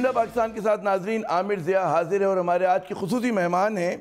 Agenda Pakistan کے ساتھ ناظرین عامر ضیاء حاضر ہے اور ہمارے آج کے خصوصی مہمان ہیں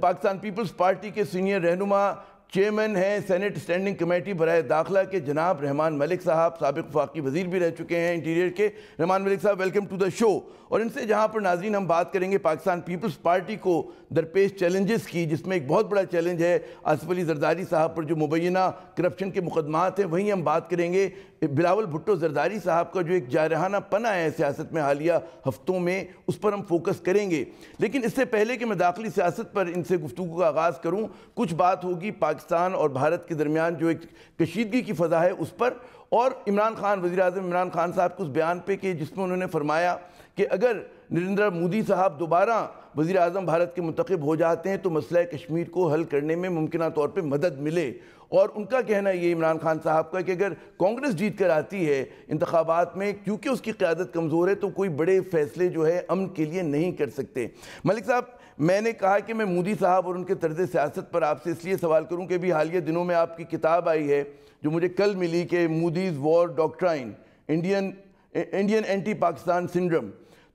پاکستان پیپلز پارٹی کے سینئر رہنما چیئرمین ہیں سینٹ اسٹینڈنگ کمیٹی برائے داخلہ کے جناب رحمان ملک صاحب، سابق وفاقی وزیر بھی رہ چکے ہیں انٹیریئر کے۔ رحمان ملک صاحب ویلکم ٹو دا شو۔ اور ان سے جہاں پر ناظرین ہم بات کریں گے پاکستان پیپلز پارٹی کو درپیش چیلنجز کی، جس میں ایک بہت بڑا چیلنج ہے آصف علی زرداری صاحب پر جو مبینہ کرپشن کے مقدمات ہیں، وہیں ہم بات کریں گے بلاول بھٹو زرداری صاحب کا جو ایک جارحانہ پناہ ہے سیاست میں حالیہ ہفتوں میں، اس پر ہم فوکس کریں گے۔ لیکن اس سے پہلے کہ میں داخلی سیاست پر ان سے گفتگو کا آغاز کروں، کچھ بات ہوگی پاکستان اور بھارت کے درمیان جو ایک کشیدگی کی فضا ہے اس پر، اور عمران خان وزیراعظم عمران خان صاحب کے اس بیان پہ کہ جس میں انہوں نے فرمایا کہ اگر نریندر مودی صاحب دوبارہ وزیر اعظم بھارت کے منتخب ہو جاتے ہیں تو مسئلہ کشمیر کو حل کرنے میں ممکنہ طور پہ مدد ملے۔ اور ان کا کہنا یہ عمران خان صاحب کا کہ اگر کانگریس جیت کر آتی ہے انتخابات میں، کیونکہ اس کی قیادت کمزور ہے، تو کوئی بڑے فیصلے جو ہے امن کے لیے نہیں کر سکتے۔ ملک صاحب، میں نے کہا کہ میں مودی صاحب اور ان کے طرز سیاست پر آپ سے اس لیے سوال کروں کہ بھی حالیہ دنوں میں آپ کی کتاب آئی ہے جو مجھے کل ملی کہ Modi's war doctrine Indian anti Pakistan syndrome.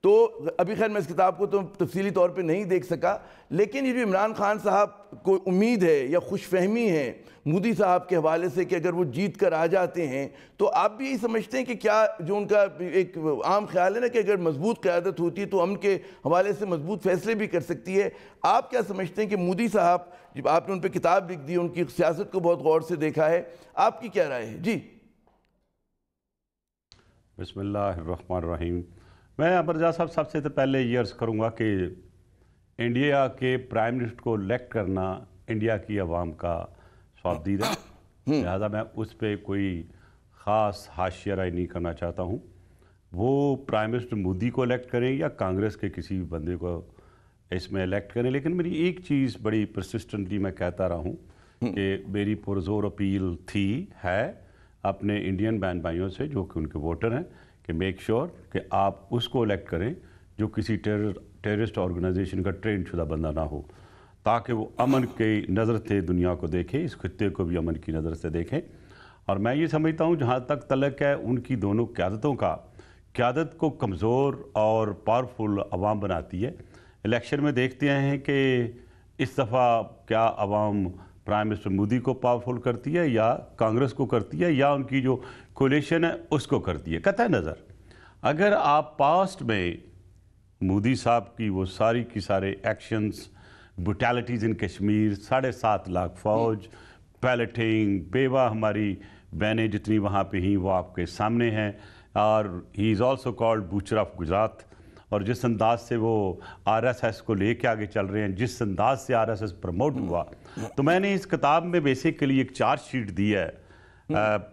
تو ابھی خیر میں اس کتاب کو تو تفصیلی طور پہ نہیں دیکھ سکا، لیکن یہ جو عمران خان صاحب کو امید ہے یا خوش فہمی ہے مودی صاحب کے حوالے سے کہ اگر وہ جیت کر آ جاتے ہیں، تو آپ بھی یہی سمجھتے ہیں کہ کیا جو ان کا ایک عام خیال ہے نا کہ اگر مضبوط قیادت ہوتی ہے تو امن کے حوالے سے مضبوط فیصلے بھی کر سکتی ہے، آپ کیا سمجھتے ہیں کہ مودی صاحب، جب آپ نے ان پہ کتاب لکھ دی، ان کی سیاست کو بہت غور سے دیکھا ہے، آپ کی کیا رائے ہے؟ جی بسم اللہ الرحمن الرحیم۔ میں ابرجا صاحب سب سے پہلے یہ عرض کروں گا کہ انڈیا کے پرائم منسٹر کو الیکٹ کرنا انڈیا کی عوام کا سوابدید ہے، لہذا میں اس پہ کوئی خاص حاشیہ رائے نہیں کرنا چاہتا ہوں۔ وہ پرائم منسٹر مودی کو الیکٹ کریں یا کانگریس کے کسی بندے کو اس میں الیکٹ کریں، لیکن میری ایک چیز بڑی پرسسٹنٹلی میں کہتا رہا ہوں کہ میری پرزور اپیل ہے اپنے انڈین بہن بھائیوں سے جو کہ ان کے ووٹر ہیں کہ میک شور کہ آپ اس کو الیکٹ کریں جو کسی ٹیررسٹ آرگنائزیشن کا ٹرین شدہ بندہ نہ ہو، تاکہ وہ امن کی نظر سے دنیا کو دیکھے، اس خطے کو بھی امن کی نظر سے دیکھیں۔ اور میں یہ سمجھتا ہوں جہاں تک تعلق ہے ان کی دونوں قیادتوں کا، قیادت کو کمزور اور پاورفل عوام بناتی ہے۔ الیکشن میں دیکھتے ہیں کہ اس دفعہ کیا عوام پرائم منسٹر مودی کو پاورفل کرتی ہے یا کانگریس کو کرتی ہے یا ان کی جو کولیشن ہے اس کو کرتی ہے۔ قطع نظر اگر آپ پاسٹ میں مودی صاحب کی وہ ساری کی سارے ایکشنز، بروٹیلٹیز ان کشمیر، 7.5 لاکھ فوج، پیلٹنگ، بیوہ ہماری بہنیں جتنی وہاں پہ ہیں وہ آپ کے سامنے ہیں، اور he is also called butcher of Gujarat, اور جس انداز سے وہ آر ایس ایس کو لے کے آگے چل رہے ہیں، جس انداز سے آر ایس ایس پروموٹ ہوا، تو میں نے اس کتاب میں بیسیکلی ایک چارج شیٹ دی ہے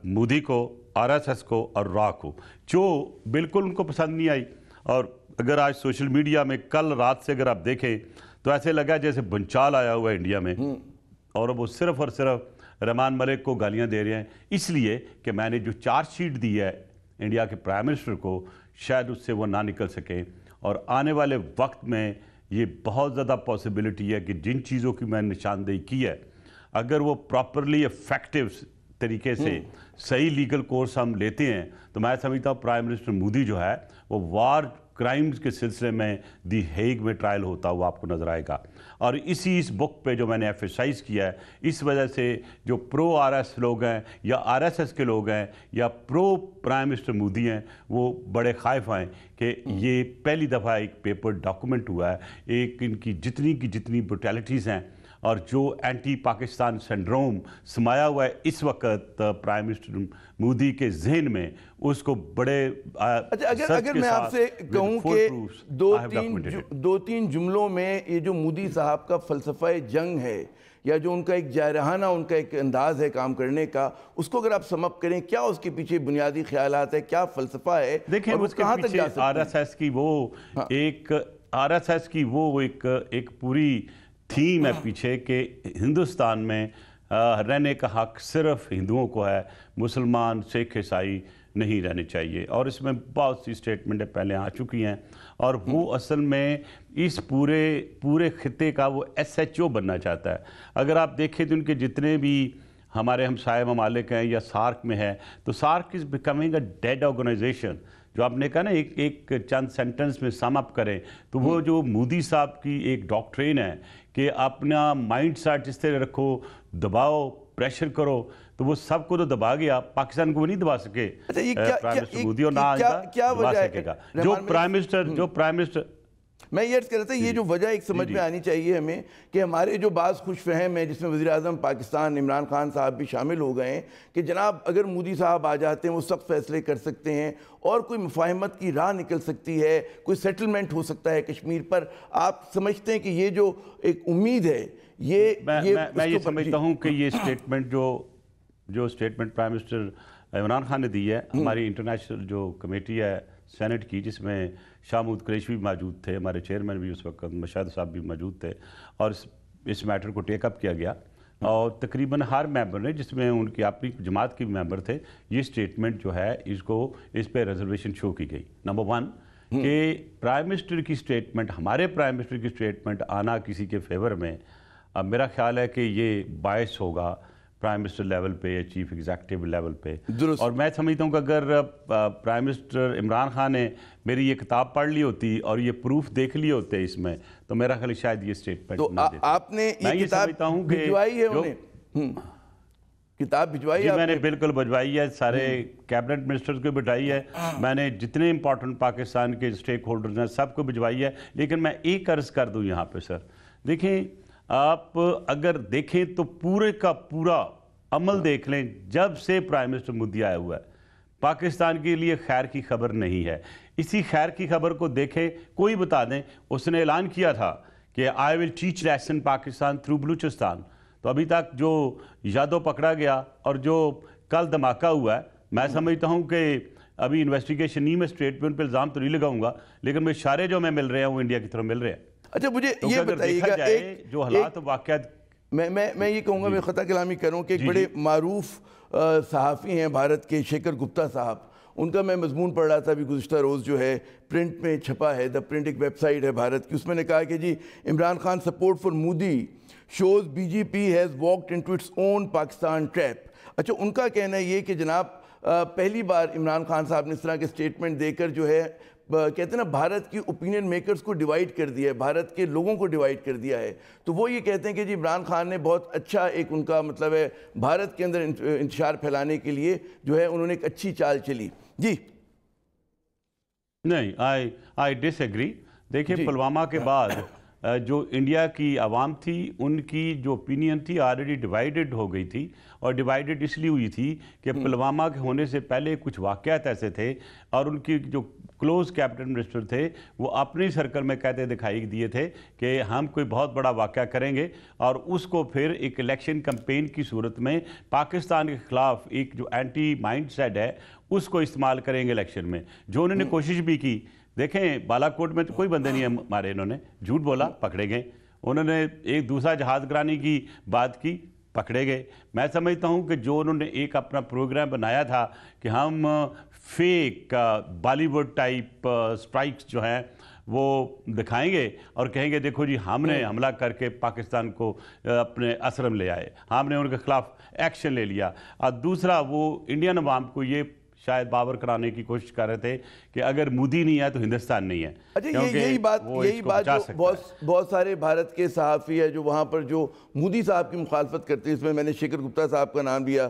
مودی کو، آر ایس ایس کو اور را کو، جو بالکل ان کو پسند نہیں آئی۔ اور اگر آج سوشل میڈیا میں کل رات سے اگر آپ دیکھیں تو ایسے لگا جیسے بنچال آیا ہوا ہے انڈیا میں، اور وہ صرف اور صرف رحمان ملک کو گالیاں دے رہے ہیں، اس لیے کہ میں نے جو چارج شیٹ دی ہے انڈیا کے پرائم منسٹر کو، شاید اس سے وہ نہ نکل سکیں۔ اور آنے والے وقت میں یہ بہت زیادہ پاسبلٹی ہے کہ جن چیزوں کی میں نے نشاندہی کی ہے، اگر وہ پراپرلی ایفیکٹو طریقے سے صحیح لیگل کورس ہم لیتے ہیں، تو میں سمجھتا ہوں پرائم منسٹر مودی جو ہے وہ وار کرائمز کے سلسلے میں دی ہیگ میں ٹرائل ہوتا ہوا آپ کو نظر آئے گا۔ اور اس بک پہ جو میں نے ایفیسائز کیا ہے، اس وجہ سے جو پرو آر ایس لوگ ہیں یا آر ایس ایس کے لوگ ہیں یا پرو پرائم منسٹر مودی ہیں، وہ بڑے خائف ہیں کہ یہ پہلی دفعہ ایک پیپر ڈاکومنٹ ہوا ہے، ایک ان کی جتنی بروٹیلٹیز ہیں اور جو اینٹی پاکستان سنڈروم سمایا ہوا ہے اس وقت پرائم منسٹر مودی کے ذہن میں، اس کو بڑے اگر میں آپ سے کہوں کہ دو تین جملوں میں یہ جو مودی صاحب کا فلسفہ جنگ ہے یا جو ان کا ایک جارحانہ ان کا ایک انداز ہے کام کرنے کا، اس کو اگر آپ سم اپ کریں، کیا اس کے پیچھے بنیادی خیالات ہے، کیا فلسفہ ہے؟ دیکھیں اس کے پیچھے آر ایس ایس کی وہ ایک پوری تھیم ہے پیچھے کہ ہندوستان میں رہنے کا حق صرف ہندوؤں کو ہے، مسلمان، سکھ، عیسائی نہیں رہنے چاہیے، اور اس میں بہت سی سٹیٹمنٹیں پہلے آ چکی ہیں، اور وہ اصل میں اس پورے خطے کا وہ ایس ایچ او بننا چاہتا ہے۔ اگر آپ دیکھیں تو ان کے جتنے بھی ہمارے ہمسائے ممالک ہیں یا سارک میں ہے، تو SAARC is becoming a dead organization, جو آپ نے کہا نا ایک چند سینٹنس میں سم اپ کریں تو وہ جو مودی صاحب کی ایک ڈاکٹرین ہے کہ اپنا مائنڈ سیٹ اس طرح رکھو، دباؤ، پریشر کرو، تو وہ سب کو تو دبا گیا، پاکستان کو وہ نہیں دبا سکے پرائم منسٹر مودی، اور نہ آئندہ دبا سکے گا جو پرائم منسٹر میں یہ عرض کر رہا تھا، یہ جو وجہ ایک سمجھ میں آنی چاہیے ہمیں کہ ہمارے جو بعض خوش فہم ہیں، جس میں وزیر اعظم پاکستان عمران خان صاحب بھی شامل ہو گئے ہیں، کہ جناب اگر مودی صاحب آ جاتے ہیں وہ سخت فیصلے کر سکتے ہیں اور کوئی مفاہمت کی راہ نکل سکتی ہے، کوئی سیٹلمنٹ ہو سکتا ہے کشمیر پر. آپ سمجھتے ہیں کہ یہ جو ایک امید ہے میں یہ سمجھتا ہوں کہ یہ اسٹیٹمنٹ جو statement prime minister Imran Khan نے دی ہے، ہماری انٹرنیشنل جو کمیٹی ہے سینٹ کی، جس میں شاہ محمود قریشی بھی موجود تھے، ہمارے چیئرمین بھی اس وقت مشاہد صاحب بھی موجود تھے، اور اس میٹر کو ٹیک اپ کیا گیا، اور تقریباً ہر ممبر نے، جس میں ان کی اپنی جماعت کے ممبر تھے، یہ اسٹیٹمنٹ جو ہے اس پہ ریزرویشن شو کی گئی. نمبر 1 کہ پرائم منسٹر کی اسٹیٹمنٹ، ہمارے پرائم منسٹر کی اسٹیٹمنٹ آنا کسی کے فیور میں، اب میرا خیال ہے کہ یہ باعث ہوگا پرائم منسٹر لیول پہ یا چیف ایگزیکٹو لیول پہ. اور میں سمجھتا ہوں کہ اگر پرائم منسٹر عمران خان نے میری یہ کتاب پڑھ لی ہوتی اور یہ پروف دیکھ لیے ہوتے اس میں، تو میرا خیال شاید یہ اسٹیٹمنٹ نہ دیتے. آپ نے یہ کتاب بھجوائی ہے انہیں؟ کتاب بھجوائی ہے؟ میں نے بالکل بھجوائی ہے، سارے کیبنٹ منسٹرز کو بھجوائی ہے، میں نے جتنے امپورٹنٹ پاکستان کے اسٹیک ہولڈرز ہیں سب کو بھجوائی ہے. لیکن میں ایک عرض کر دوں یہاں پہ سر، دیکھیں آپ اگر دیکھیں تو پورے کا پورا عمل دیکھ لیں، جب سے پرائم منسٹر مودی آیا ہوا ہے پاکستان کے لیے خیر کی خبر نہیں ہے. اسی خیر کی خبر کو دیکھیں، کوئی بتا دیں، اس نے اعلان کیا تھا کہ I will teach lesson Pakistan through Balochistan. تو ابھی تک جو یادو پکڑا گیا اور جو کل دھماکہ ہوا ہے، میں سمجھتا ہوں کہ ابھی انویسٹیگیشن نہیں، میں اسٹیٹمنٹ پہ الزام تو نہیں لگاؤں گا، لیکن میں اشارے جو میں مل رہے ہیں وہ انڈیا کی طرف مل رہے ہیں. اچھا مجھے یہ بتائیے گا، جو حالات واقعات، میں یہ کہوں گا، میں خطا کلامی کروں کہ ایک بڑے معروف صحافی ہیں بھارت کے، شیکھر گپتا صاحب، ان کا میں مضمون پڑھ رہا تھا ابھی گزشتہ روز، جو ہے پرنٹ میں چھپا ہے، دا پرنٹ ایک ویب سائٹ ہے بھارت کی، اس میں نے کہا کہ جی Imran Khan support for Modi shows BJP has walked into its own Pakistan trap. اچھا ان کا کہنا ہے یہ کہ جناب پہلی بار عمران خان صاحب نے اس طرح کے اسٹیٹمنٹ دے کر جو ہے کہتے ہیں نا بھارت کی اوپینین میکرز کو ڈیوائیڈ کر دیا ہے، بھارت کے لوگوں کو ڈیوائیڈ کر دیا ہے. تو وہ یہ کہتے ہیں کہ جی عمران خان نے بہت اچھا ایک ان کا مطلب ہے بھارت کے اندر انتشار پھیلانے کے لیے جو ہے انہوں نے ایک اچھی چال چلی. جی نہیں، آئی ڈس ایگری. دیکھیں پلوامہ کے بعد جو انڈیا کی عوام تھی، ان کی جو اوپینین تھی آلریڈی ڈیوائیڈڈ ہو گئی تھی، اور ڈیوائیڈڈ اس لیے ہوئی تھی کہ پلوامہ کے ہونے سے پہلے کچھ واقعات ایسے تھے، اور ان کی جو کلوز کیبنٹ منسٹر تھے وہ اپنی سرکل میں کہتے دکھائی دیے تھے کہ ہم کوئی بہت بڑا واقعہ کریں گے، اور اس کو پھر ایک الیکشن کمپین کی صورت میں پاکستان کے خلاف ایک جو اینٹی مائنڈ سیٹ ہے اس کو استعمال کریں گے الیکشن میں، جو انہوں نے کوشش بھی کی. دیکھیں بالا کوٹ میں تو کوئی بندے نہیں مارے، انہوں نے جھوٹ بولا، پکڑے گئے. انہوں نے ایک دوسرا جہاز گرانی کی بات کی، پکڑے گئے. میں سمجھتا ہوں کہ جو انہوں نے ایک اپنا پروگرام بنایا تھا کہ ہم fake Bollywood type strikes جو ہیں وہ دکھائیں گے اور کہیں گے دیکھو جی ہم نے حملہ کر کے پاکستان کو اپنے اسرم لے آئے، ہم نے ان کے خلاف ایکشن لے لیا. اور دوسرا وہ انڈین عوام کو یہ شاید باور کرانے کی کوشش کر رہے تھے کہ اگر مودی نہیں ہے تو ہندوستان نہیں ہے. اچھا یہی بات جو بہت سارے بھارت کے صحافی ہے جو وہاں پر جو مودی صاحب کی مخالفت کرتے ہیں، اس میں میں نے شیکھر گپتا صاحب کا نام لیا،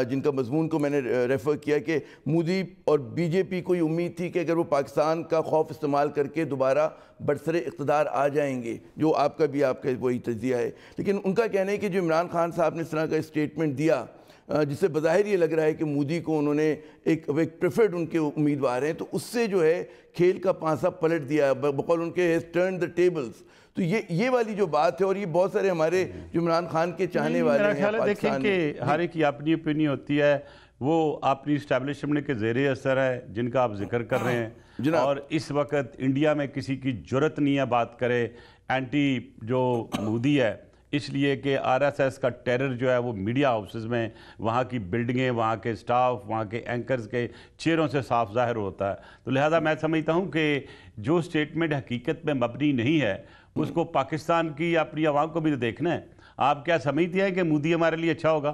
جن کا مضمون کو میں نے ریفر کیا کہ مودی اور BJP کو یہ امید تھی کہ اگر وہ پاکستان کا خوف استعمال کر کے دوبارہ برسر اقتدار آ جائیں گے، جو آپ کا وہی تجزیہ ہے. لیکن ان کا کہنا ہے کہ جو عمران خان صاحب نے اس طرح کا اسٹیٹمنٹ دیا جس سے بظاہر یہ لگ رہا ہے کہ مودی کو انہوں نے ایک پریفرڈ ان کے امیدوار ہیں، تو اس سے جو ہے کھیل کا پانسا پلٹ دیا، بقول ان کے ہیز ٹرن دا ٹیبلز. تو یہ والی جو بات ہے، اور یہ بہت سارے ہمارے جو عمران خان کے چاہنے والے ہیں پاکستان، دیکھیں کہ ہر ایک کی اپنی اوپینین ہوتی ہے، وہ اپنی اسٹیبلشمنٹ کے زیر اثر ہے جن کا آپ ذکر کر رہے ہیں. اور اس وقت انڈیا میں کسی کی جرت نہیں ہے بات کرے اینٹی جو مودی ہے، اس لیے کہ RSS کا ٹیرر جو ہے وہ میڈیا ہاؤسز میں، وہاں کی بلڈنگیں، وہاں کے سٹاف، وہاں کے اینکرز کے چہروں سے صاف ظاہر ہوتا ہے. تو لہذا میں سمجھتا ہوں کہ جو سٹیٹمنٹ حقیقت میں مبنی نہیں ہے اس کو پاکستان کی اپنی عوام کو بھی دیکھنا ہے. آپ کیا سمجھتے ہیں کہ مودی ہمارے لیے اچھا ہوگا؟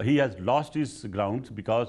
he has lost his grounds because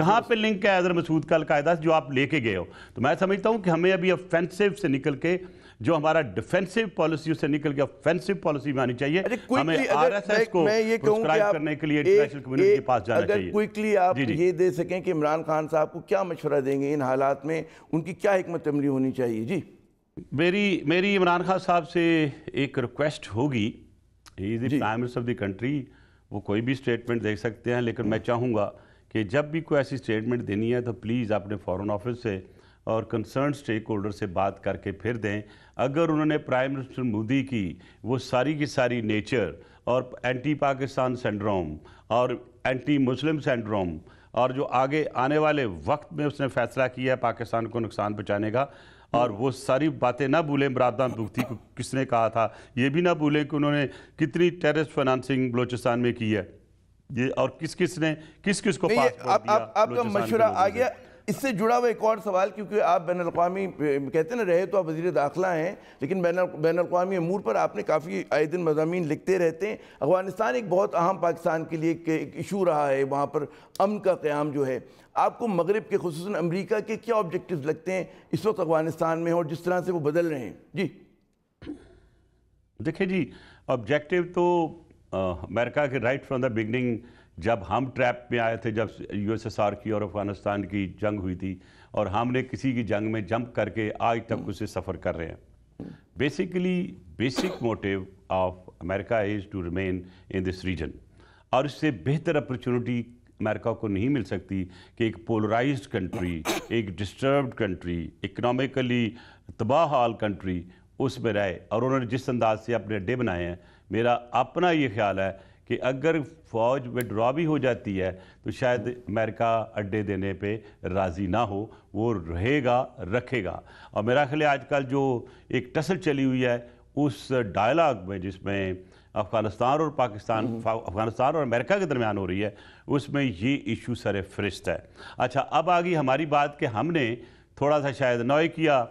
کہاں پہ لنک ہے حیدر مسعود کا القاعدہ جو آپ لے کے گئے ہو؟ تو میں سمجھتا ہوں کہ ہمیں ابھی افینسو سے نکل کے جو ہمارا ڈیفینسو پالیسی سے نکل کے افینسو پالیسی میں آنی چاہیے. ہمیں آر ایس ایس کو پرسکرائب کرنے کے لیے انٹرنیشنل کمیونٹی کے پاس جانا چاہیے. اگر کوئکلی آپ یہ دے سکیں کہ عمران خان صاحب کو کیا مشورہ دیں گے ان حالات میں, ان کی کیا حکمت عملی ہونی چاہیے؟ جی میری عمران خان صاحب سے ایک ریکویسٹ ہوگی. He is the prime minister of the country, وہ کوئی بھی اسٹیٹمنٹ دے سکتے ہیں, لیکن میں چاہوں گا کہ جب بھی کوئی ایسی اسٹیٹمنٹ دینی ہے تو پلیز اپنے فارن آفس سے اور کنسرن اسٹیک ہولڈر سے بات کر کے پھر دیں. اگر انہوں نے پرائم منسٹر مودی کی وہ ساری کی ساری نیچر اور اینٹی پاکستان سینڈروم اور اینٹی مسلم سینڈروم اور جو آگے آنے والے وقت میں اس نے فیصلہ کیا ہے پاکستان کو نقصان پہنچانے کا, اور وہ ساری باتیں نہ بھولیں. برادان بگتی کو کس نے کہا تھا, یہ بھی نہ بھولیں کہ انہوں نے کتنی ٹیررسٹ فنانسنگ بلوچستان میں کی ہے, یہ اور کس نے کس کو پاسپورٹ دیا. آپ کا مشورہ آ گیا. اس سے جڑا ہوا ایک اور سوال, کیونکہ آپ بین الاقوامی کہتے ہیں نا رہے تو آپ وزیر داخلہ ہیں, لیکن بین الاقوامی امور پر آپ نے کافی آئے دن مضامین لکھتے رہتے ہیں. افغانستان ایک بہت اہم پاکستان کے لیے ایک ایشو رہا ہے, وہاں پر امن کا قیام جو ہے. آپ کو مغرب کے خصوصاً امریکہ کے کیا آبجیکٹیوز لگتے ہیں اس وقت افغانستان میں اور جس طرح سے وہ بدل رہے ہیں؟ جی دیکھیں جی, آبجیکٹیو تو امریکہ کے رائٹ فرام دا بگننگ جب ہم ٹریپ میں آئے تھے, جب یو ایس ایس آر کی اور افغانستان کی جنگ ہوئی تھی, اور ہم نے کسی کی جنگ میں جمپ کر کے آج تک اسے سفر کر رہے ہیں. Basic motive of America is to remain in this region, اور اس سے بہتر اپرچونٹی امریکہ کو نہیں مل سکتی کہ ایک پولرائزڈ کنٹری, ایک ڈسٹربڈ کنٹری, اکنامیکلی تباہ حال کنٹری اس میں رہے. اور انہوں نے جس انداز سے اپنے اڈے بنائے ہیں, میرا اپنا یہ خیال ہے کہ اگر فوج وڈرا بھی ہو جاتی ہے تو شاید امریکہ اڈے دینے پہ راضی نہ ہو, وہ رہے گا رکھے گا. اور میرا خیال ہے آج کل جو ایک ٹسل چلی ہوئی ہے اس ڈائلاگ میں جس میں افغانستان اور افغانستان اور امریکہ کے درمیان ہو رہی ہے, اس میں یہ ایشو سر فہرست ہے. اچھا, اب آگئی ہماری بات کہ ہم نے تھوڑا سا شاید نوئے کیا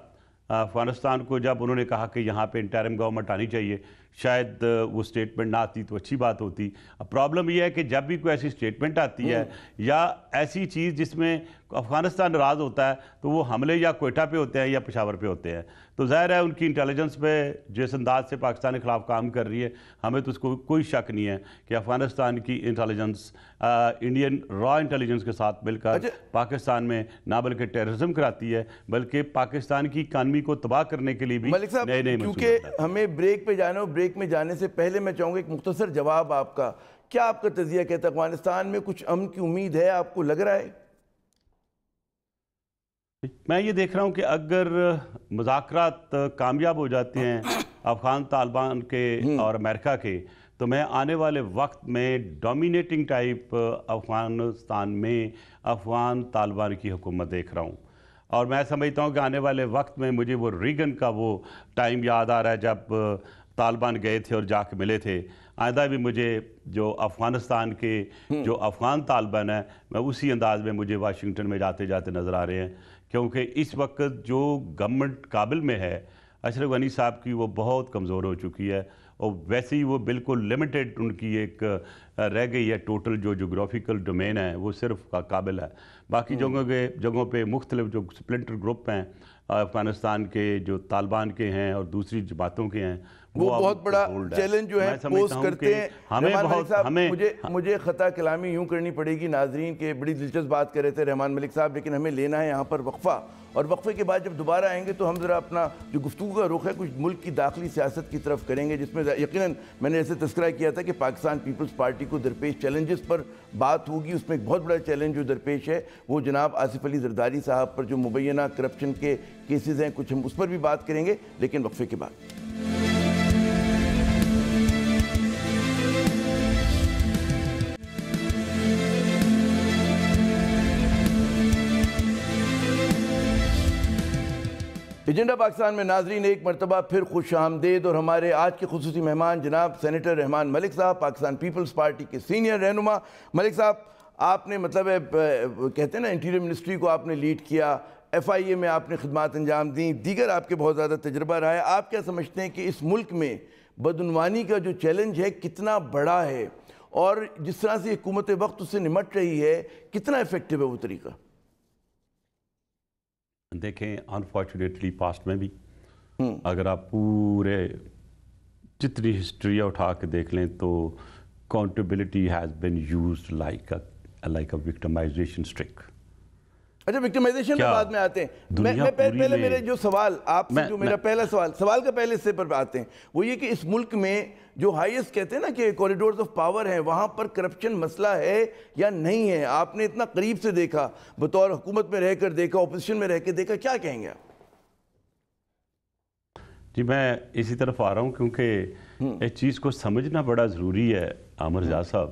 افغانستان کو جب انہوں نے کہا کہ یہاں پہ انٹرم گورنمنٹ آنی چاہیے. شاید وہ اسٹیٹمنٹ نہ آتی تو اچھی بات ہوتی. اب پرابلم یہ ہے کہ جب بھی کوئی ایسی اسٹیٹمنٹ آتی ہے یا ایسی چیز جس میں افغانستان ناراض ہوتا ہے تو وہ حملے یا کوئٹہ پہ ہوتے ہیں یا پشاور پہ ہوتے ہیں. تو ظاہر ہے ان کی انٹیلیجنس پہ جس انداز سے پاکستان کے خلاف کام کر رہی ہے, ہمیں تو اس کو کوئی شک نہیں ہے کہ افغانستان کی انٹیلیجنس انڈین را انٹیلیجنس کے ساتھ مل کر پاکستان میں نہ بلکہ ٹیررزم کراتی ہے بلکہ پاکستان کی اکانومی کو تباہ کرنے کے لیے بھی ملک صاحب, کیونکہ ہمیں بریک پہ جانا ہو, بریک میں جانے سے پہلے میں چاہوں گا ایک مختصر جواب آپ کا. کیا آپ کا تجزیہ کہتا ہے افغانستان میں کچھ امن کی امید ہے, آپ کو لگ رہا ہے؟ میں یہ دیکھ رہا ہوں کہ اگر مذاکرات کامیاب ہو جاتے ہیں افغان طالبان کے اور امریکہ کے, تو میں آنے والے وقت میں ڈومینیٹنگ ٹائپ افغانستان میں افغان طالبان کی حکومت دیکھ رہا ہوں. اور میں سمجھتا ہوں کہ آنے والے وقت میں مجھے وہ ریگن کا وہ ٹائم یاد آ رہا ہے جب طالبان گئے تھے اور جا کے ملے تھے. آئندہ بھی مجھے جو افغانستان کے جو افغان طالبان ہیں, میں اسی انداز میں مجھے واشنگٹن میں جاتے جاتے نظر آ رہے ہیں, کیونکہ اس وقت جو گورنمنٹ کابل میں ہے اشرف غنی صاحب کی وہ بہت کمزور ہو چکی ہے, اور ویسے ہی وہ بالکل لمیٹڈ ان کی ایک رہ گئی ہے. ٹوٹل جو جغرافیکل ڈومین ہے وہ صرف کابل ہے. باقی جگہوں پہ مختلف جو سپلنٹر گروپ ہیں افغانستان کے جو طالبان کے ہیں اور دوسری جماعتوں کے ہیں, وہ بہت بڑا چیلنج جو ہے پوز کرتے ہیں. رحمان ملک صاحب, مجھے خطا کلامی یوں کرنی پڑے گی ناظرین کے, بڑی دلچسپ بات کر رہے تھے رحمان ملک صاحب, لیکن ہمیں لینا ہے یہاں پر وقفہ, اور وقفے کے بعد جب دوبارہ آئیں گے تو ہم ذرا اپنا جو گفتگو کا رخ ہے کچھ ملک کی داخلی سیاست کی طرف کریں گے, جس میں یقیناً میں نے ایسے تذکرہ کیا تھا کہ پاکستان پیپلز پارٹی کو درپیش چیلنجز پر بات ہوگی. اس میں ایک بہت بڑا چیلنج جو درپیش ہے وہ جناب آصف علی زرداری صاحب پر جو مبینہ کرپشن کے کیسز ہیں, کچھ ہم اس پر بھی بات کریں گے, لیکن وقفے کے بعد. ایجنڈا پاکستان میں ناظرین ایک مرتبہ پھر خوش آمدید, اور ہمارے آج کے خصوصی مہمان جناب سینیٹر رحمان ملک صاحب, پاکستان پیپلز پارٹی کے سینئر رہنما. ملک صاحب, آپ نے مطلب کہتے ہیں نا انٹیریئر منسٹری کو آپ نے لیڈ کیا, ایف آئی اے میں آپ نے خدمات انجام دیں, دیگر آپ کے بہت زیادہ تجربہ رہا ہے. آپ کیا سمجھتے ہیں کہ اس ملک میں بدعنوانی کا جو چیلنج ہے کتنا بڑا ہے, اور جس طرح سے حکومت وقت اس سے نمٹ رہی ہے کتنا ایفیکٹو ہے وہ طریقہ؟ دیکھیں انفارچونیٹلی پاسٹ میں بھی اگر آپ پورے جتنی ہسٹری اٹھا کے دیکھ لیں تو accountability has been used like a victimization stick. اچھا وکٹمائزیشن کے بعد میں آتے ہیں. میں پہلے میرے جو سوال آپ سے جو میرا پہلا سوال کا پہلے حصے پر آتے ہیں وہ یہ کہ اس ملک میں جو ہائیسٹ کہتے ہیں نا کہ کوریڈورز آف پاور ہیں وہاں پر کرپشن مسئلہ ہے یا نہیں ہے؟ آپ نے اتنا قریب سے دیکھا, بطور حکومت میں رہ کر دیکھا, اپوزیشن میں رہ کے دیکھا, کیا کہیں گے آپ؟ جی میں اسی طرف آ رہا ہوں کیونکہ اس چیز کو سمجھنا بڑا ضروری ہے عامر رضا صاحب.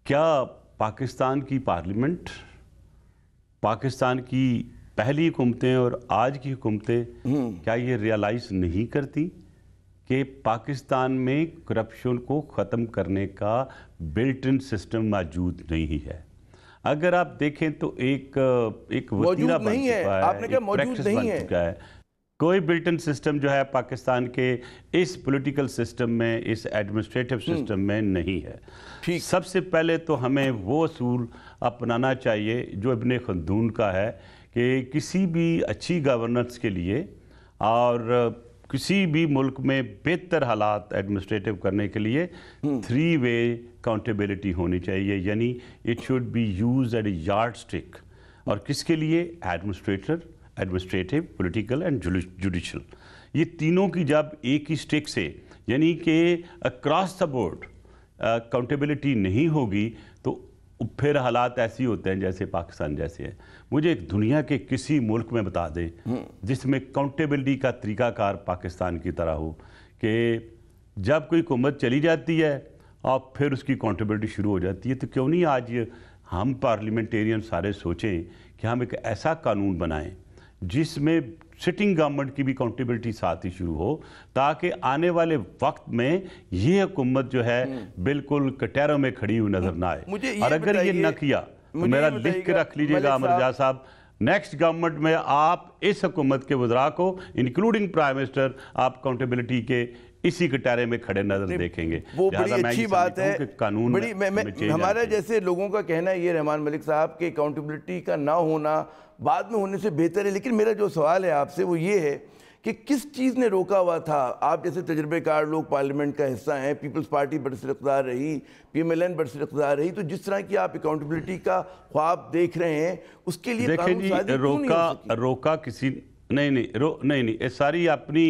کیا پاکستان کی پارلیمنٹ, پاکستان کی پہلی حکومتیں اور آج کی حکومتیں کیا یہ ریالائز نہیں کرتی کہ پاکستان میں کرپشن کو ختم کرنے کا بلٹ ان سسٹم موجود نہیں ہے؟ اگر آپ دیکھیں تو ایک وتیرہ بن چکا ہے, آپ نے کہا موجود نہیں ہے. کوئی بلٹ ان سسٹم جو ہے پاکستان کے اس پولیٹیکل سسٹم میں, اس ایڈمنسٹریٹو سسٹم میں نہیں ہے. سب سے پہلے تو ہمیں وہ اصول اپنانا چاہیے جو ابن خلدون کا ہے کہ کسی بھی اچھی گورننس کے لیے اور کسی بھی ملک میں بہتر حالات ایڈمنسٹریٹو کرنے کے لیے 3 وے اکاؤنٹیبلٹی ہونی چاہیے, یعنی it should be used at a yardstick. اور کس کے لیے؟ Administrative, political and judicial. یہ تینوں کی جب ایک ہی اسٹک سے یعنی کہ اکراس دا بورڈ اکاؤنٹیبلٹی نہیں ہوگی تو پھر حالات ایسی ہوتے ہیں جیسے پاکستان جیسے ہیں. مجھے ایک دنیا کے کسی ملک میں بتا دیں جس میں اکاؤنٹیبلٹی کا طریقہ کار پاکستان کی طرح ہو کہ جب کوئی حکومت چلی جاتی ہے اور پھر اس کی اکاؤنٹیبلٹی شروع ہو جاتی ہے. تو کیوں نہیں آج ہم پارلیمنٹیرین سارے سوچیں کہ ہم ایک ایسا قانون بنائیں جس میں سٹنگ گورنمنٹ کی بھی اکاؤنٹیبلٹی ساتھ ہی شروع ہو, تاکہ آنے والے وقت میں یہ حکومت جو ہے بالکل کٹہروں میں کھڑی ہوئی نظر نہ آئے. اور اگر یہ نہ کیا تو میرا لکھ کے رکھ لیجئے گا عامر رضا صاحب, نیکسٹ گورنمنٹ میں آپ اس حکومت کے وزراء کو انکلوڈنگ پرائم منسٹر آپ اکاؤنٹیبلٹی کے اسی کٹہرے میں کھڑے نظر دیکھیں گے. وہ بڑی اچھی بات ہے. ہمارے جیسے لوگوں کا کہنا ہے یہ رحمان ملک صاحب کہ اکاؤنٹیبلٹی کا نہ ہونا بعد میں ہونے سے بہتر ہے, لیکن میرا جو سوال ہے آپ سے وہ یہ ہے کہ کس چیز نے روکا ہوا تھا؟ آپ جیسے تجربے کار لوگ پارلیمنٹ کا حصہ ہیں, پیپلز پارٹی برسر اقتدار رہی, پی ایم ایل این برسر اقتدار رہی, تو جس طرح کی آپ اکاؤنٹیبلٹی کا خواب دیکھ رہے ہیں اس کے لیے قانون سازی کیوں نہیں ہو سکی؟ روکا کسی نہیں, یہ ساری اپنی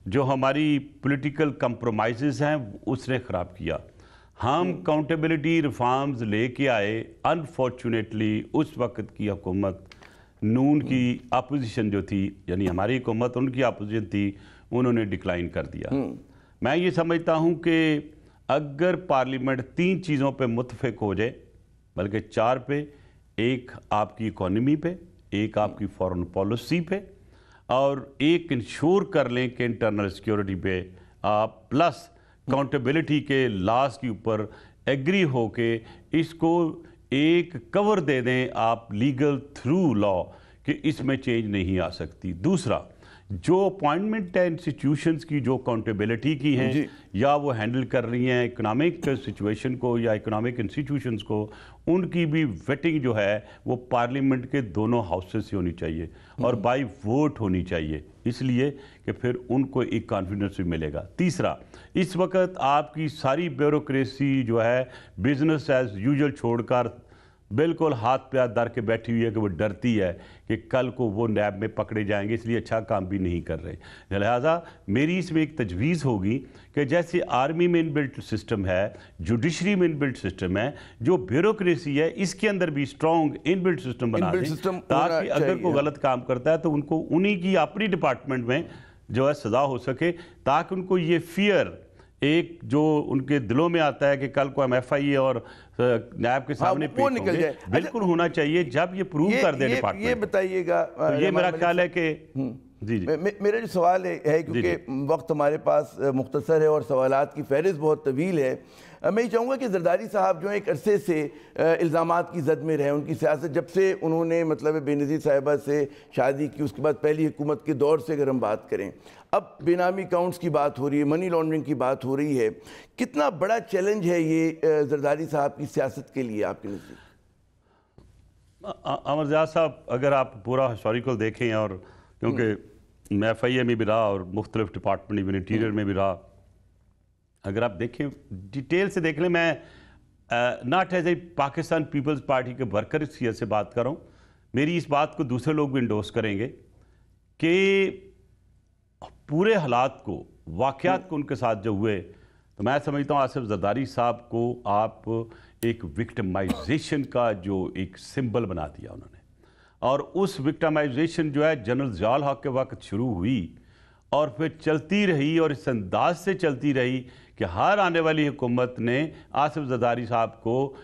جو ہماری پولیٹیکل کمپرومائزز ہیں اس نے خراب کیا. ہم اکاؤنٹیبلٹی ریفارمز لے کے آئے, انفارچونیٹلی اس وقت کی حکومت نون کی اپوزیشن جو تھی, یعنی ہماری حکومت ان کی اپوزیشن تھی, انہوں نے ڈکلائن کر دیا. میں یہ سمجھتا ہوں کہ اگر پارلیمنٹ 3 چیزوں پہ متفق ہو جائے, بلکہ 4 پہ, ایک آپ کی اکانومی پہ, ایک آپ کی فارن پالیسی پہ, اور ایک انشور کر لیں کہ انٹرنل سیکیورٹی پہ آپ پلس اکاؤنٹیبلٹی کے لاز کے اوپر ایگری ہو کے اس کو ایک کور دے دیں آپ لیگل تھرو لا کہ اس میں چینج نہیں آ سکتی. دوسرا, جو اپوائنٹمنٹ ہے انسٹیٹیوشنز کی جو اکاؤنٹیبلٹی کی ہیں یا وہ ہینڈل کر رہی ہیں اکنامک سچویشن کو یا اکنامک انسٹیٹیوشنز کو, ان کی بھی ویٹنگ جو ہے وہ پارلیمنٹ کے دونوں ہاؤسز سے ہونی چاہیے اور بائی ووٹ ہونی چاہیے, اس لیے کہ پھر ان کو ایک کانفیڈنس بھی ملے گا. تیسرا, اس وقت آپ کی ساری بیوروکریسی جو ہے بزنس ایز یوزول چھوڑ کر بالکل ہاتھ پہ ہاتھ دھر کے بیٹھی ہوئی ہے کہ وہ ڈرتی ہے کہ کل کو وہ نیب میں پکڑے جائیں گے, اس لیے اچھا کام بھی نہیں کر رہے. لہٰذا میری اس میں ایک تجویز ہوگی کہ جیسے آرمی میں ان بلٹ سسٹم ہے, جوڈیشری میں ان بلٹ سسٹم ہے, جو بیوروکریسی ہے اس کے اندر بھی اسٹرانگ ان بلٹ سسٹم بنا دیں, تاکہ اگر کوئی غلط کام کرتا ہے تو ان کو انہی کی اپنی ڈپارٹمنٹ میں جو ہے سزا ہو سکے, تاکہ ان کو یہ فیئر ایک جو ان کے دلوں میں آتا ہے کہ کل کو ہم ایف آئی اے اور نیب کے سامنے پیش ہوں گے, بالکل ہونا چاہیے جب یہ پروو کر دے ڈپارٹمنٹ. یہ بتائیے گا, یہ میرا خیال ہے کہ جی جی میرا جو سوال ہے کیونکہ وقت ہمارے پاس مختصر ہے اور سوالات کی فہرست بہت طویل ہے، میں یہ چاہوں گا کہ زرداری صاحب جو ہیں ایک عرصے سے الزامات کی زد میں رہے، ان کی سیاست جب سے انہوں نے مطلب بے نظیر صاحبہ سے شادی کی، اس کے بعد پہلی حکومت کے دور سے اگر ہم بات کریں، اب بے نامی اکاؤنٹس کی بات ہو رہی ہے، منی لانڈرنگ کی بات ہو رہی ہے، کتنا بڑا چیلنج ہے یہ زرداری صاحب کی سیاست کے لیے آپ کے نزدیک؟ امرزیاد صاحب، اگر آپ پورا ہسٹوریکل دیکھیں، اور کیونکہ میں ایف آئی اے میں بھی رہا اور مختلف ڈپارٹمنٹ ایون انٹیریئر میں بھی رہا، اگر آپ دیکھیں ڈیٹیل سے دیکھ لیں، میں not as a Pakistan Peoples Party کے ورکر حیثیت سے بات کر رہا ہوں، میری اس بات کو دوسرے لوگ بھی انڈورس کریں گے کہ پورے حالات کو، واقعات کو ان کے ساتھ جو ہوئے، تو میں سمجھتا ہوں آصف زرداری صاحب کو آپ ایک وکٹمائزیشن کا جو ایک سمبل بنا دیا انہوں نے، اور اس وکٹمائزیشن جو ہے جنرل ضیاء الحق کے وقت شروع ہوئی اور پھر چلتی رہی، اور اس انداز سے چلتی رہی کہ ہر آنے والی حکومت نے آصف زرداری صاححب کو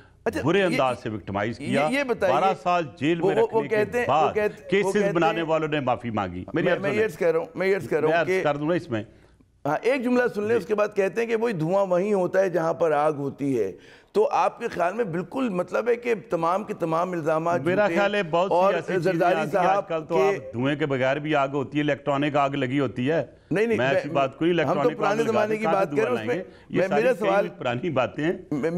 برے انداز سے وکٹمائز کیا، 12 سال جیل میں رکھنے کے بعد کیسز بنانے والوں نے معافی مانگی۔ میں یہ عرض کر رہا ہوں کہ کر دوں نا اس میں، ہاں ایک جملہ سن لیں، اس کے بعد کہتے ہیں کہ وہی دھواں وہیں ہوتا ہے جہاں پر آگ ہوتی ہے، تو آپ کے خیال میں بالکل مطلب ہے کہ تمام کے تمام الزامات میرا خیال ہے بہت سی ایسی چیزیں آتی ہیں آج کل، تو آپ دھوئیں کے بغیر بھی آگ ہوتی ہے، الیکٹرانک آگ لگی ہوتی ہے، میں ایسی بات کوئی ہم تو پرانے زمانے کی بات کر رہے ہیں، اس میں میرا سوال پرانی باتیں ہیں،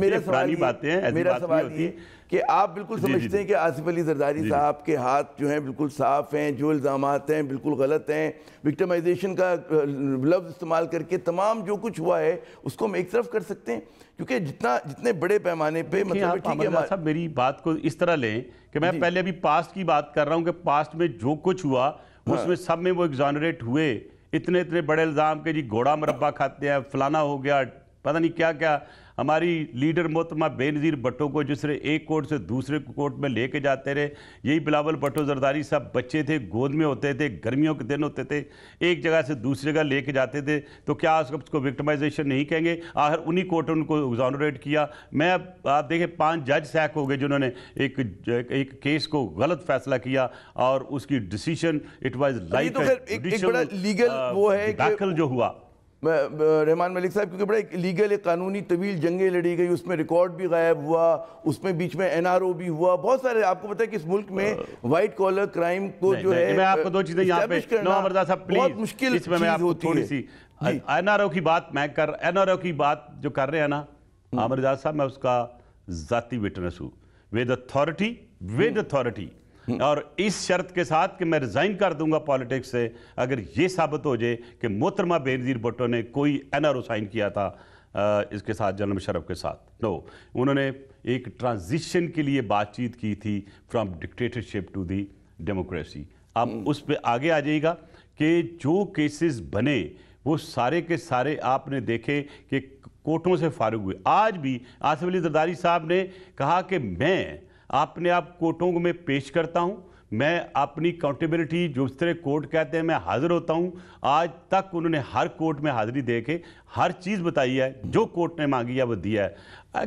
میرا سوال یہ کہ آپ بالکل سمجھتے ہیں کہ آصف علی زرداری صاحب کے ہاتھ جو ہیں بالکل صاف ہیں، جو الزامات ہیں بالکل غلط ہیں، وکٹمائزیشن کا لفظ استعمال کر کے تمام جو کچھ ہوا ہے اس کو ہم ایک طرف کر سکتے ہیں، کیونکہ جتنے بڑے پیمانے پہ مطلب ٹھیک ہے صاحب میری بات کو اس طرح لیں کہ میں پہلے ابھی پاسٹ کی بات کر رہا ہوں کہ پاسٹ میں جو کچھ ہوا اس میں سب میں وہ ایگزانریٹ ہوئے، اتنے بڑے الزام کہ جی گھوڑا مربع کھاتے ہیں، فلانا ہو گیا، پتہ نہیں کیا کیا، ہماری لیڈر محترمہ بے نظیر بھٹو کو جس طرح ایک کورٹ سے دوسرے کورٹ میں لے کے جاتے رہے، یہی بلاول بھٹو زرداری صاحب بچے تھے، گود میں ہوتے تھے، گرمیوں کے دن ہوتے تھے، ایک جگہ سے دوسری جگہ لے کے جاتے تھے، تو کیا اس کو وکٹمائزیشن نہیں کہیں گے؟ آخر انہی کورٹ نے ان کو ایگزانریٹ کیا۔ میں آپ دیکھیں 5 جج سیک ہو گئے جنہوں نے ایک کیس کو غلط فیصلہ کیا، اور اس کی ڈیسیشن اٹ واز لائک ایک بڑا لیگل وہ ہے داخل جو ہوا رحمان ملک صاحب، کیونکہ بڑا ایک لیگل ایک قانونی طویل جنگیں لڑی گئی، اس میں ریکارڈ بھی غائب ہوا، اس میں بیچ میں این آر او بھی ہوا، بہت سارے آپ کو پتہ ہے کہ اس ملک میں وائٹ کالر کرائم کو جو ہے میں آپ کو 2 چیزیں یہاں پہ بہت مشکل اس میں میں آپ کو تھوڑی سی این آر او کی بات این آر او کی بات جو کر رہے ہیں نا امرزا صاحب، میں اس کا ذاتی وٹنس ہوں، ود اتھارٹی، اور اس شرط کے ساتھ کہ میں ریزائن کر دوں گا پالیٹکس سے اگر یہ ثابت ہو جائے کہ محترمہ بے نظیر بھٹو نے کوئی این آر او سائن کیا تھا اس کے ساتھ، جنرل مشرف کے ساتھ۔ نو، انہوں نے ایک ٹرانزیشن کے لیے بات چیت کی تھی from dictatorship to the democracy. اب اس پہ آگے آ جائے گا کہ جو کیسز بنے وہ سارے کے سارے آپ نے دیکھے کہ کورٹوں سے فارغ ہوئے۔ آج بھی آصف علی زرداری صاحب نے کہا کہ میں اپنے آپ کورٹوں کو میں پیش کرتا ہوں، میں اپنی اکاؤنٹیبلٹی جو اس طرح کورٹ کہتے ہیں میں حاضر ہوتا ہوں۔ آج تک انہوں نے ہر کورٹ میں حاضری دے کے ہر چیز بتائی ہے، جو کورٹ نے مانگی ہے وہ دیا ہے۔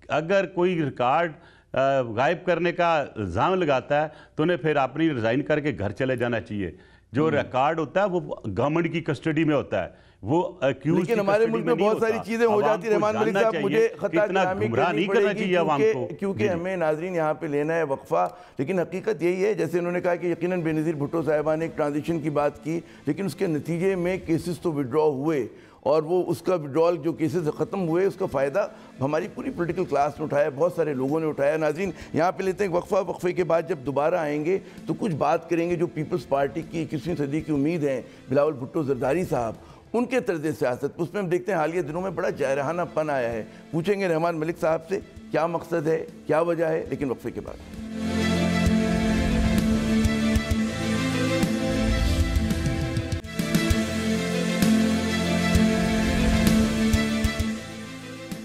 اگر کوئی ریکارڈ غائب کرنے کا الزام لگاتا ہے تو انہیں پھر اپنی ریزائن کر کے گھر چلے جانا چاہیے۔ جو ریکارڈ ہوتا ہے وہ گورنمنٹ کی کسٹڈی میں ہوتا ہے، وہ لیکن ہمارے ملک میں بہت ساری چیزیں ہو جاتی، رحمان ملک صاحب مجھے خطا کلامی کرنی پڑے گی کیونکہ ہمیں ناظرین یہاں پہ لینا ہے وقفہ، لیکن حقیقت یہی ہے جیسے انہوں نے کہا کہ یقیناً بے نظیر بھٹو صاحبہ نے ایک ٹرانزیشن کی بات کی، لیکن اس کے نتیجے میں کیسز تو وڈرا ہوئے، اور وہ اس کا وڈرال جو کیسز ختم ہوئے اس کا فائدہ ہماری پوری پولیٹیکل کلاس نے اٹھایا، بہت سارے لوگوں نے اٹھایا۔ ناظرین یہاں پہ لیتے ہیں وقفہ، وقفے کے بعد جب دوبارہ آئیں گے تو کچھ بات کریں گے جو پیپلز پارٹی کی 21ویں صدی کی امید ہیں بلاول بھٹو زرداری صاحب، ان کے طرز سیاست، اس میں ہم دیکھتے ہیں حالیہ دنوں میں بڑا جارحانہ پن آیا ہے۔ پوچھیں گے رحمان ملک صاحب سے کیا مقصد ہے، کیا وجہ ہے، لیکن وقفے کے بعد۔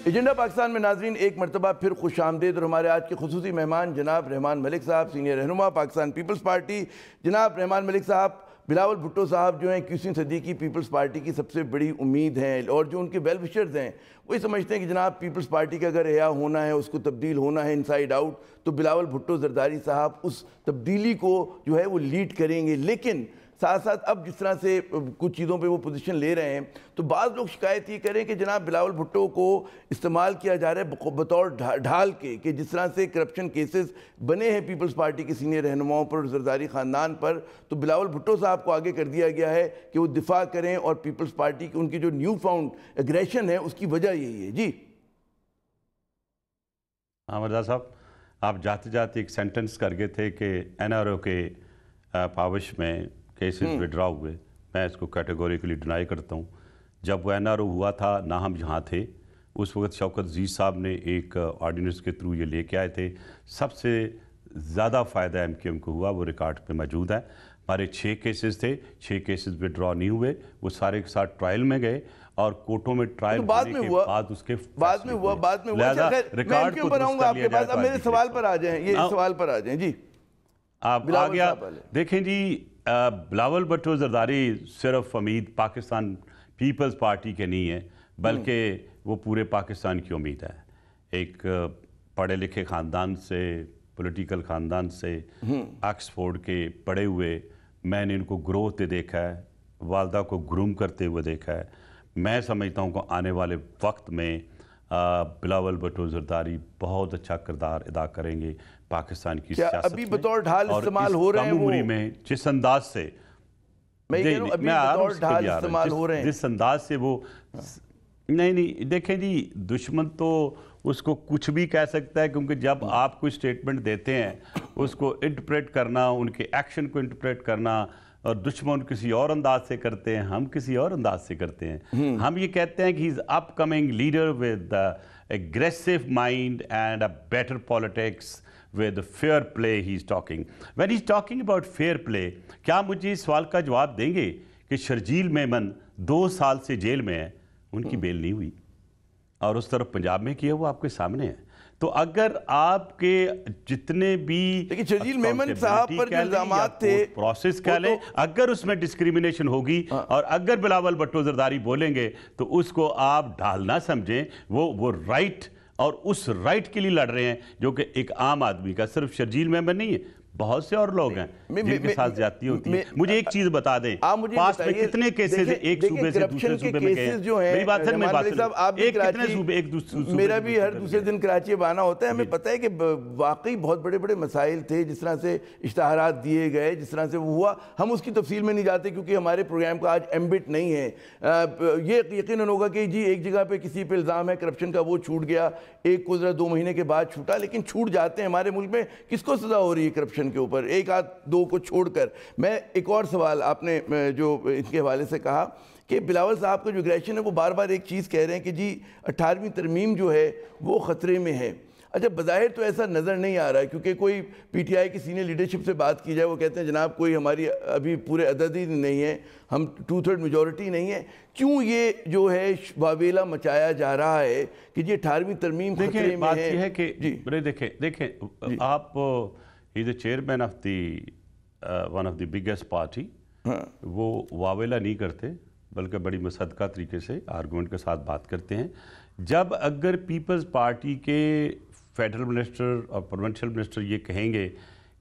ایجنڈا پاکستان میں ناظرین ایک مرتبہ پھر خوش آمدید، اور ہمارے آج کے خصوصی مہمان جناب رحمان ملک صاحب، سینئر رہنما پاکستان پیپلز پارٹی۔ جناب رحمان ملک صاحب، بلاول بھٹو صاحب جو ہیں 21ویں صدی کی پیپلز پارٹی کی سب سے بڑی امید ہیں، اور جو ان کے ویل وشرز ہیں وہی سمجھتے ہیں کہ جناب پیپلز پارٹی کا اگر احیا ہونا ہے، اس کو تبدیل ہونا ہے انسائیڈ آؤٹ، تو بلاول بھٹو زرداری صاحب اس تبدیلی کو جو ہے وہ لیڈ کریں گے۔ لیکن ساتھ ساتھ اب جس طرح سے کچھ چیزوں پہ وہ پوزیشن لے رہے ہیں تو بعض لوگ شکایت یہ کریں کہ جناب بلاول بھٹو کو استعمال کیا جا رہا ہے بطور ڈھال کے، کہ جس طرح سے کرپشن کیسز بنے ہیں پیپلز پارٹی کے سینئر رہنماؤں پر، زرداری خاندان پر، تو بلاول بھٹو صاحب کو آگے کر دیا گیا ہے کہ وہ دفاع کریں، اور پیپلز پارٹی کی ان کی جو نیو فاؤنڈ ایگریشن ہے اس کی وجہ یہی ہے۔ جی مرزا صاحب، آپ جاتے جاتے ایک سینٹنس کر گئے تھے کہ این آر او کے پاوش میں کیسز وڈرا ہوئے۔ میں اس کو کیٹیگوریکلی ڈینائی کرتا ہوں۔ جب وہ این آر او ہوا تھا نہ ہم یہاں تھے، اس وقت شوکت عزیز صاحب نے ایک آرڈیننس کے تھرو یہ لے کے آئے تھے۔ سب سے زیادہ فائدہ ایم کیو ایم کو ہوا، وہ ریکارڈ پہ موجود ہے۔ ہمارے 6 کیسز تھے، 6 کیسز وڈرا نہیں ہوئے، وہ سارے کے ساتھ ٹرائل میں گئے، اور کورٹوں میں ٹرائل بعد میں ہوا، بعد میں ہوا۔ ریکارڈ کو درست کر لیا جائے۔ اب میرے سوال پر آ جائیں، یہ سوال پر آ جائیں۔ جی آپ آگیا دیکھیں جی، بلاول بھٹو زرداری صرف امید پاکستان پیپلز پارٹی کے نہیں ہے، بلکہ وہ پورے پاکستان کی امید ہے۔ ایک پڑھے لکھے خاندان سے، پولیٹیکل خاندان سے، آکسفورڈ کے پڑھے ہوئے، میں نے ان کو گرو ہوتے دیکھا ہے، والدہ کو گروم کرتے ہوئے دیکھا ہے۔ میں سمجھتا ہوں کہ آنے والے وقت میں بلاول بھٹو زرداری بہت اچھا کردار ادا کریں گے پاکستان کی سیاست میں، ابھی بطور ڈھال استعمال ہو رہے ہیں، کم عمری میں جس انداز سے جس انداز سے وہ نہیں دیکھیں جی، دشمن تو اس کو کچھ بھی کہہ سکتا ہے، کیونکہ جب آپ کوئی سٹیٹمنٹ دیتے ہیں اس کو انٹرپریٹ کرنا، ان کے ایکشن کو انٹرپریٹ کرنا، اور دشمن کسی اور انداز سے کرتے ہیں، ہم کسی اور انداز سے کرتے ہیں۔ ہم یہ کہتے ہیں کہ he's upcoming leader with aggressive mind and a better politics with fair play he's talking. When he's talking about fair play، کیا مجھے اس سوال کا جواب دیں گے کہ شرجیل میمن 2 سال سے جیل میں ہے، ان کی بیل نہیں ہوئی، اور اس طرف پنجاب میں کیا وہ آپ کے سامنے ہے۔ تو اگر آپ کے جتنے بھی لیکن شرجیل میمن صاحب پر جو الزامات تھے، پروسیس کہہ لیں، اگر اس میں ڈسکریمنیشن ہوگی اور اگر بلاول بھٹو زرداری بولیں گے تو اس کو آپ ڈھال نہ سمجھیں، وہ رائٹ اور اس رائٹ کے لیے لڑ رہے ہیں جو کہ ایک عام آدمی کا، صرف شرجیل میمن نہیں ہے، بہت سے اور لوگ ہیں جن کے ساتھ زیادتی ہوتی ہے۔ مجھے ایک چیز بتا دیں، پاس میں کتنے کیسز ایک صوبے سے دوسرے صوبے میں گئے ہیں؟ میری بات سن، ایک کتنے صوبے ایک دوسرے صوبے، میرا بھی ہر دوسرے دن کراچی اب آنا ہوتا ہے، ہمیں پتہ ہے کہ واقعی بہت بڑے بڑے مسائل تھے، جس طرح سے اشتہارات دیے گئے، جس طرح سے وہ ہوا، ہم اس کی تفصیل میں نہیں جاتے کیونکہ ہمارے پروگرام کا آج ایمبٹ نہیں ہے۔ یہ یقیناً ہوگا کہ جی ایک جگہ پہ کسی پہ الزام ہے کرپشن کا، وہ چھوٹ گیا، ایک گزرا 2 مہینے کے بعد چھوٹا، لیکن چھوٹ جاتے ہیں۔ ہمارے ملک میں کس کو سزا ہو رہی ہے کرپشن کے اوپر؟ ایک آدھ 2 کو چھوڑ کر۔ میں ایک اور سوال، آپ نے جو اس کے حوالے سے کہا کہ بلاول صاحب کا جو اگریشن ہے وہ بار بار ایک چیز کہہ رہے ہیں کہ جی 18ویں ترمیم جو ہے وہ خطرے میں ہے۔ اچھا، بظاہر تو ایسا نظر نہیں آ رہا ہے، کیونکہ کوئی پی ٹی آئی کی سینئر لیڈرشپ سے بات کی جائے، وہ کہتے ہیں جناب کوئی ہماری ابھی پورے عدد ہی نہیں ہے، ہم 2/3 میجورٹی نہیں ہے۔ کیوں یہ جو ہے واویلا مچایا جا رہا ہے کہ جی 18ویں ترمیم خطرے میں ہے؟ بات یہ ہے کہ دیکھیں آپ he's the chairman of the one of the biggest party، وہ واویلا نہیں کرتے بلکہ بڑی مصدقہ طریقے سے آرگومنٹ کے ساتھ بات کرتے ہیں۔ جب اگر پیپلز پارٹی کے فیڈرل منسٹر اور پروونشل منسٹر یہ کہیں گے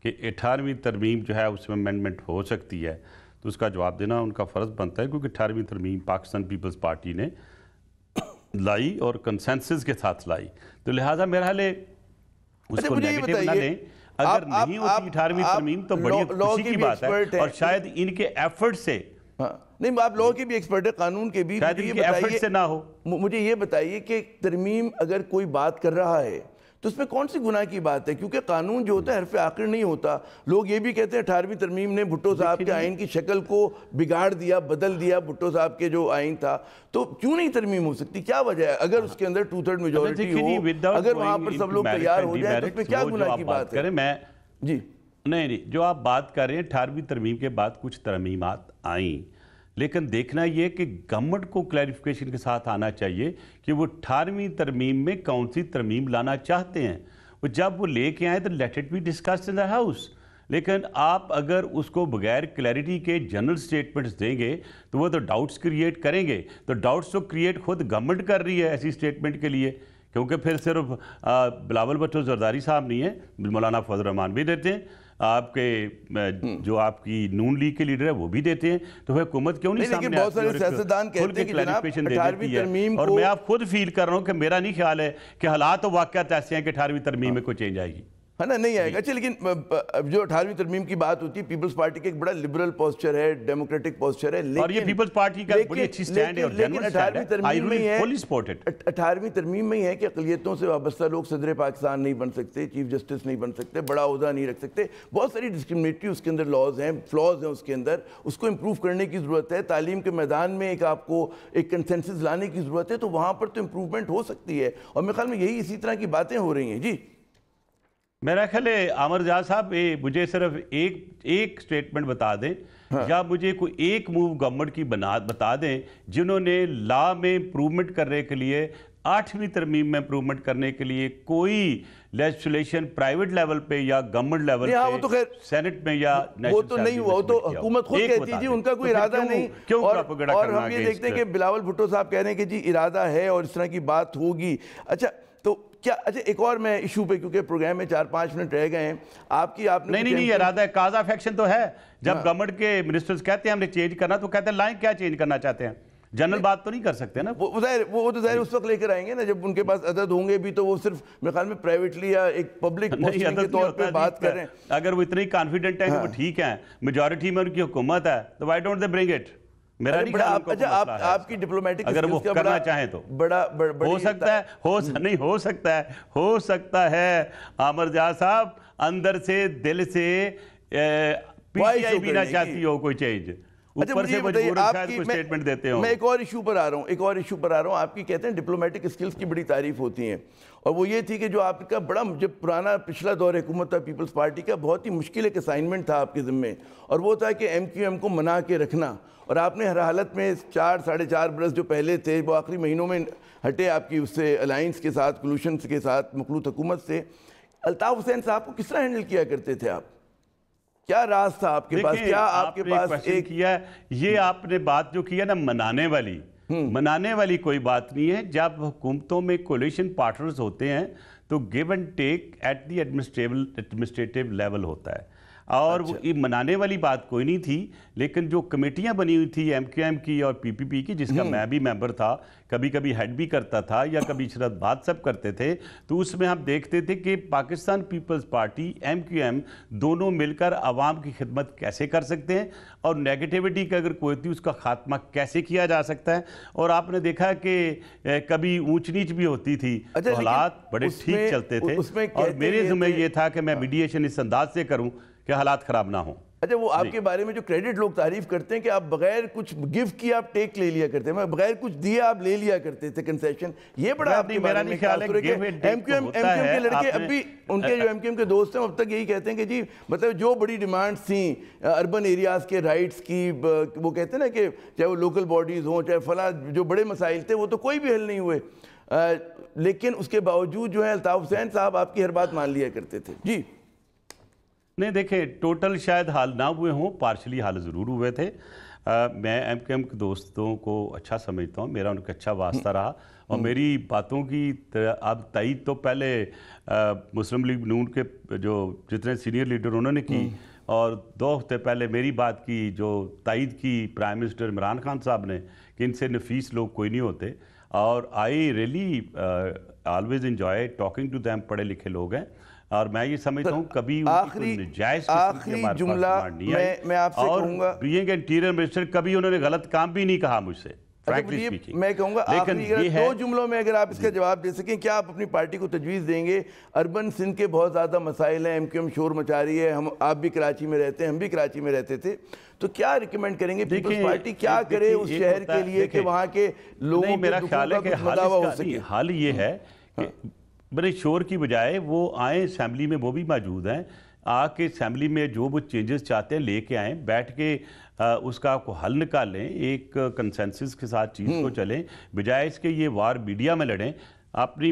کہ 18ویں ترمیم جو ہے اس میں امینڈمنٹ ہو سکتی ہے، تو اس کا جواب دینا ان کا فرض بنتا ہے، کیونکہ 18ویں ترمیم پاکستان پیپلز پارٹی نے لائی اور کنسنسس کے ساتھ لائی، تو لہٰذا میرا حال ہے اس کو نیگیٹو نہ لیں۔ اگر نہیں ہوتی 18ویں ترمیم تو بڑی خوشی کی بات ہے، اور شاید ان کے ایفرٹ سے، نہیں آپ لاء کے بھی ایکسپرٹ ہیں، قانون کے بھی، شاید ان کے ایفرٹ سے نہ ہو۔ مجھے یہ بتائیے کہ ترمیم اگر کوئی بات کر رہا ہے تو اس میں کون سی گناہ کی بات ہے؟ کیونکہ قانون جو ہوتا ہے حرف آخر نہیں ہوتا۔ لوگ یہ بھی کہتے ہیں 18ویں ترمیم نے بھٹو صاحب کے آئین کی شکل کو بگاڑ دیا، بدل دیا، بھٹو صاحب کے جو آئین تھا، تو کیوں نہیں ترمیم ہو سکتی؟ کیا وجہ ہے؟ اگر اس کے اندر 2/3 میجورٹی ہو، اگر وہاں پر سب لوگ تیار ہو جائیں تو اس میں کیا گناہ کی بات ہے؟ جی نہیں، جو آپ بات کر رہے ہیں 18ویں ترمیم کے بعد کچھ ترمیمات آئیں، لیکن دیکھنا یہ کہ گورنمنٹ کو کلیریفیکیشن کے ساتھ آنا چاہیے کہ وہ 18ویں ترمیم میں کون سی ترمیم لانا چاہتے ہیں۔ وہ جب وہ لے کے آئیں تو let it be discussed in the house, لیکن آپ اگر اس کو بغیر کلیئرٹی کے جنرل سٹیٹمنٹس دیں گے تو وہ تو ڈاؤٹس کریٹ کریں گے، تو ڈاؤٹس تو کریٹ خود گورنمنٹ کر رہی ہے ایسی سٹیٹمنٹ کے لیے، کیونکہ پھر صرف بلاول بھٹو زرداری صاحب نہیں ہیں، مولانا فضل الرحمان بھی دیتے ہیں، آپ کے جو آپ کی نون لیگ کے لیڈر ہے وہ بھی دیتے ہیں، تو حکومت کیوں نہیں سامنے بہت سارے سیاستدان کہتے ہیں کہ جناب 18ویں ترمیم اور میں آپ خود فیل کر رہا ہوں کہ میرا نہیں خیال ہے کہ حالات و واقعات ایسے ہیں کہ 18ویں ترمیم میں کوئی چینج آئے گی، ہے نا، نہیں آئے گا۔ اچھا، لیکن جو 18ویں ترمیم کی بات ہوتی ہے، پیپلز پارٹی کا ایک بڑا لبرل پوسچر ہے، ڈیموکریٹک پوسچر ہے، اور یہ پیپلز پارٹی کا بڑی اچھی سٹینڈ ہے اور جنرل سٹینڈ ہے، I really fully support it۔ 18ویں ترمیم میں ہی ہے کہ اقلیتوں سے وابستہ لوگ صدر پاکستان نہیں بن سکتے، چیف جسٹس نہیں بن سکتے، بڑا عہدہ نہیں رکھ سکتے، بہت ساری ڈسکرمنیٹری اس کے اندر لاز ہیں، فلاز ہیں اس کے اندر، اس کو امپروو کرنے کی ضرورت ہے۔ تعلیم کے میدان میں ایک آپ کو ایک کنسنسس لانے کی ضرورت ہے، تو وہاں پر تو امپروومنٹ ہو سکتی ہے، اور میرے خیال میں یہی اسی طرح کی باتیں ہو رہی ہیں۔ جی میرا خیال ہے عامر رجاء صاحب مجھے صرف ایک سٹیٹمنٹ بتا دیں یا مجھے کوئی ایک موو گورنمنٹ کی بتا دیں جنہوں نے لا میں امپروومنٹ کرنے کے لیے 8ویں ترمیم میں امپروومنٹ کرنے کے لیے کوئی لیجسلیشن پرائیویٹ لیول پہ یا گورنمنٹ لیول پہ سینٹ میں یا وہ تو نہیں ہوا، وہ تو حکومت خود کہتی جی ان کا کوئی ارادہ نہیں، اور ہم یہ دیکھتے ہیں کہ بلاول بھٹو صاحب کہہ رہے ہیں کہ جی ارادہ ہے اور اس طرح کی بات ہوگی۔ اچھا تو کیا، اچھا ایک اور میں ایشو پہ، کیونکہ پروگرام میں 4-5 منٹ رہ گئے ہیں، آپ نے نہیں ارادہ ہے، کاز آف ایکشن تو ہے۔ جب گورنمنٹ کے منسٹرز کہتے ہیں ہم نے چینج کرنا تو کہتے ہیں لائن کیا چینج کرنا چاہتے ہیں، جنرل بات تو نہیں کر سکتے نا۔ وہ تو ظاہر اس وقت لے کر آئیں گے نا جب ان کے پاس عدد ہوں گے بھی، تو وہ صرف میرے خیال میں پرائیویٹلی یا ایک پبلک پوسٹنگ کے طور پہ بات کر رہے ہیں۔ اگر وہ اتنی کانفیڈنٹ ہیں کہ وہ ٹھیک ہیں، میجورٹی میں ان کی حکومت ہے، تو why don't they bring it? میرا نہیں خیال ان کو مسئلہ ہے، آپ کی ڈپلومیٹک اگر وہ کرنا چاہیں تو ہو سکتا ہے، نہیں ہو سکتا ہے عامر رجاء صاحب اندر سے دل سے پی ٹی آئی بھی نہ چاہتی ہو کوئی چینج، اوپر سے مجبورن شاید کوئی سٹیٹمنٹ دیتے ہوں۔ میں ایک اور ایشو پر آ رہا ہوں، آپ کی کہتے ہیں ڈپلومیٹک اسکلز کی بڑی تعریف ہوتی ہیں، اور وہ یہ تھی کہ جو آپ کا بڑا جب پرانا پچھلا دور حکومت تھا پیپلز پارٹی کا، بہت ہی مشکل ایک اسائنمنٹ تھا آپ کے ذمے، اور وہ تھا کہ ایم کیو ایم کو منا کے رکھنا، اور آپ نے ہر حالت میں 4-4.5 برس جو پہلے تھے وہ آخری مہینوں میں ہٹے آپ کی اس سے الائنس کے ساتھ، کولوشنز کے ساتھ، مخلوط حکومت سے۔ الطاف حسین صاحب کو کس طرح ہینڈل کیا کرتے تھے آپ؟ کیا راز تھا آپ کے پاس؟ کیا آپ کے پاس ایک کیا یہ آپ نے بات جو کیا نا منانے والی کوئی بات نہیں ہے۔ جب حکومتوں میں کولیشن پارٹنرز ہوتے ہیں تو give and take at the administrative level ہوتا ہے، اور وہ یہ منانے والی بات کوئی نہیں تھی، لیکن جو کمیٹیاں بنی ہوئی تھی ایم کیو ایم کی اور پی پی پی کی، جس کا میں بھی ممبر تھا، کبھی کبھی ہیڈ بھی کرتا تھا یا کبھی شرط بات سب کرتے تھے، تو اس میں ہم دیکھتے تھے کہ پاکستان پیپلز پارٹی، ایم کیو ایم دونوں مل کر عوام کی خدمت کیسے کر سکتے ہیں، اور نیگیٹیوٹی کا اگر کوئی تھی اس کا خاتمہ کیسے کیا جا سکتا ہے۔ اور آپ نے دیکھا کہ کبھی اونچ نیچ بھی ہوتی تھی، تو حالات بڑے ٹھیک چلتے تھے، اور میرے ذمہ یہ تھا کہ میں میڈیشن اس انداز سے کروں کہ حالات خراب نہ ہوں۔ اچھا، وہ آپ کے بارے میں جو کریڈٹ لوگ تعریف کرتے ہیں کہ آپ بغیر کچھ گیو کیا آپ ٹیک لے لیا کرتے ہیں، بغیر کچھ دیا آپ لے لیا کرتے تھے کنسیشن، یہ بڑا آپ کے بارے میں خیال ہے کہ ایم کیو ایم کے لڑکے اب بھی، ان کے جو ایم کیو ایم کے دوست ہیں اب تک یہی کہتے ہیں کہ جی مطلب جو بڑی ڈیمانڈز تھیں اربن ایریاز کے رائٹس کی، وہ کہتے ہیں نا کہ چاہے وہ لوکل باڈیز ہوں، چاہے فلاں جو بڑے مسائل تھے، وہ تو کوئی بھی حل نہیں ہوئے، لیکن اس کے باوجود جو ہے الطاف حسین صاحب آپ کی ہر بات مان لیا کرتے تھے۔ جی نہیں، دیکھیں ٹوٹل شاید حال نہ ہوئے ہوں، پارشلی حال ضرور ہوئے تھے۔ میں ایم کیو ایم کے دوستوں کو اچھا سمجھتا ہوں، میرا ان کا اچھا واسطہ رہا، اور میری باتوں کی اب تائید تو پہلے مسلم لیگ نون کے جو جتنے سینئر لیڈر انہوں نے کی، اور 2 ہفتے پہلے میری بات کی جو تائید کی پرائم منسٹر عمران خان صاحب نے کہ ان سے نفیس لوگ کوئی نہیں ہوتے، اور I really always enjoy talking to them, پڑھے لکھے لوگ ہیں، اور میں یہ سمجھتا ہوں کبھی نجائز آخری جملہ میں آپ سے کہوں گا، بینگ انٹیریئر منسٹر کبھی انہوں نے غلط کام بھی نہیں کہا مجھ سے، میں کہوں گا آخری 2 جملوں میں اگر آپ اس کا جواب دے سکیں، کیا آپ اپنی پارٹی کو تجویز دیں گے؟ اربن سندھ کے بہت زیادہ مسائل ہیں، ایم کیو ایم شور مچا رہی ہے، آپ بھی کراچی میں رہتے ہیں، ہم بھی کراچی میں رہتے تھے، تو کیا ریکمینڈ کریں گے پیپلز پارٹی کیا کرے اس شہر کے لیے کہ وہاں کے لوگوں کے میرا خیال ہے کہ مداوع ہو سکے؟ حال یہ ہے کہ بڑے شور کی بجائے وہ آئیں اسمبلی میں، وہ بھی موجود ہیں، آ کے اسمبلی میں جو وہ چینجز چاہتے ہیں لے کے آئیں، بیٹھ کے اس کا کو حل نکالیں، ایک کنسنسس کے ساتھ چیز کو چلیں، بجائے اس کے یہ وار میڈیا میں لڑیں۔ اپنی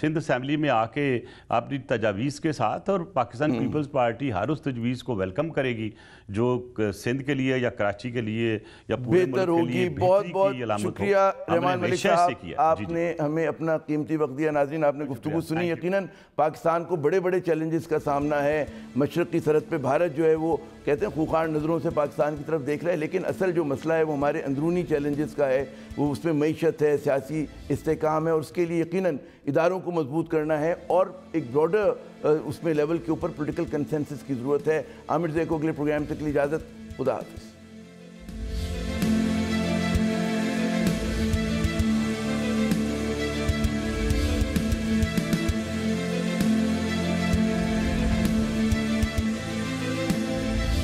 سندھ اسمبلی میں آ کے اپنی تجاویز کے ساتھ، اور پاکستان پیپلز پارٹی ہر اس تجویز کو ویلکم کرے گی جو سندھ کے لیے یا کراچی کے لیے یا پورے بہتر ملک کے لیے ہوگی۔ بہت بہت شکریہ رحمان ملک صاحب، آپ نے ہمیں اپنا قیمتی وقت دیا۔ ناظرین، آپ نے گفتگو سنی۔ یقیناً پاکستان کو بڑے بڑے چیلنجز کا سامنا ہے۔ مشرقی سرحد پہ بھارت جو ہے وہ کہتے ہیں خوخار نظروں سے پاکستان کی طرف دیکھ رہا ہے، لیکن اصل جو مسئلہ ہے وہ ہمارے اندرونی چیلنجز کا ہے۔ وہ اس میں معیشت ہے، سیاسی استحکام ہے، اور اس کے لیے یقیناً اداروں کو مضبوط کرنا ہے اور ایک براڈر اس میں لیول کے اوپر پولیٹیکل کنسنسس کی ضرورت ہے۔ عامر زئی کو اگلے پروگرام تک کے لیے اجازت۔ خدا حافظ۔